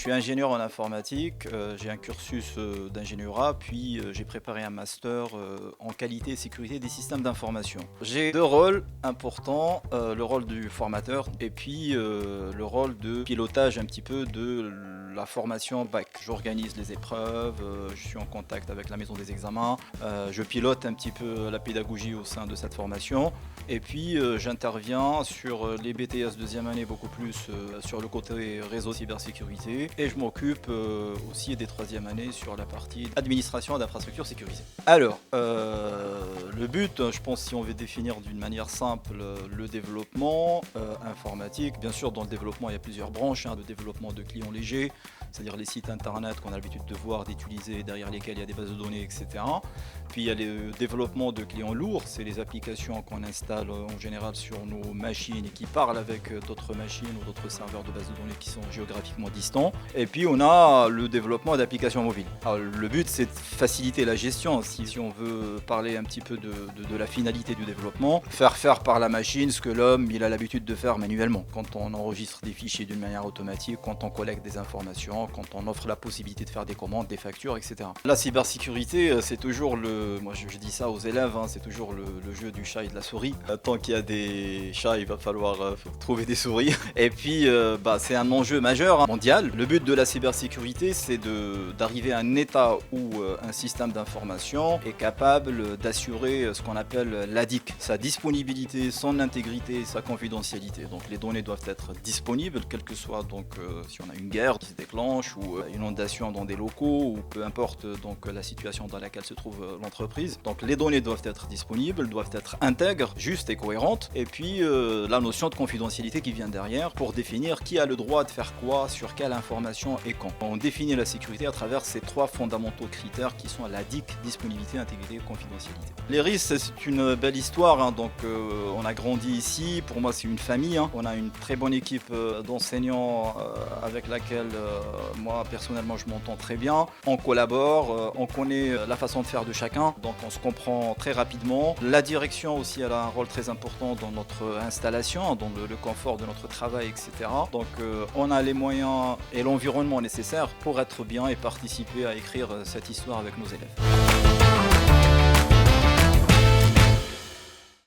suis ingénieur en informatique, j'ai un cursus d'ingénieura, puis j'ai préparé un master en qualité et sécurité des systèmes d'information. J'ai deux rôles importants, le rôle du formateur et puis le rôle de pilotage un petit peu de la formation bac. J'organise les épreuves, je suis en contact avec la maison des examens, je pilote un petit peu la pédagogie au sein de cette formation et puis j'interviens sur les BTS deuxième année beaucoup plus sur le côté réseau cybersécurité et je m'occupe aussi des troisième années sur la partie administration d'infrastructures sécurisées. Alors, le but, je pense si on veut définir d'une manière simple le développement informatique, bien sûr dans le développement il y a plusieurs branches, de développement de clients légers, c'est-à-dire les sites internet qu'on a l'habitude de voir, d'utiliser, derrière lesquels il y a des bases de données, etc. Puis il y a le développement de clients lourds, c'est les applications qu'on installe en général sur nos machines et qui parlent avec d'autres machines ou d'autres serveurs de bases de données qui sont géographiquement distants. Et puis on a le développement d'applications mobiles. Alors, le but c'est de faciliter la gestion, si on veut parler un petit peu de la finalité du développement, faire par la machine ce que l'homme il a l'habitude de faire manuellement. Quand on enregistre des fichiers d'une manière automatique, quand on collecte des informations, quand on offre la possibilité de faire des commandes, des factures, etc. La cybersécurité, c'est toujours moi je dis ça aux élèves, c'est toujours le jeu du chat et de la souris. Tant qu'il y a des chats, il va falloir trouver des souris. Et puis c'est un enjeu majeur mondial. Le but de la cybersécurité, c'est d'arriver à un état où un système d'information est capable d'assurer ce qu'on appelle l'ADIC, sa disponibilité, son intégrité, sa confidentialité. Donc les données doivent être disponibles, quel que soit donc si on a une guerre qui se déclenche ou une inondation dans des locaux ou peu importe donc la situation dans laquelle se trouve l'entreprise. Donc les données doivent être disponibles, doivent être intègres, justes et cohérentes. Et puis la notion de confidentialité qui vient derrière pour définir qui a le droit de faire quoi, sur quelle information et quand. On définit la sécurité à travers ces trois fondamentaux critères qui sont la DIC, disponibilité, intégrité et confidentialité. Les risques, c'est une belle histoire, donc on a grandi ici, pour moi c'est une famille, on a une très bonne équipe d'enseignants avec laquelle moi personnellement je m'entends très bien. On collabore, on connaît la façon de faire de chacun, donc on se comprend très rapidement. La direction aussi elle a un rôle très important dans notre installation, dans le confort de notre travail, etc. Donc on a les moyens et l'environnement nécessaires pour être bien et participer à écrire cette histoire avec nos élèves.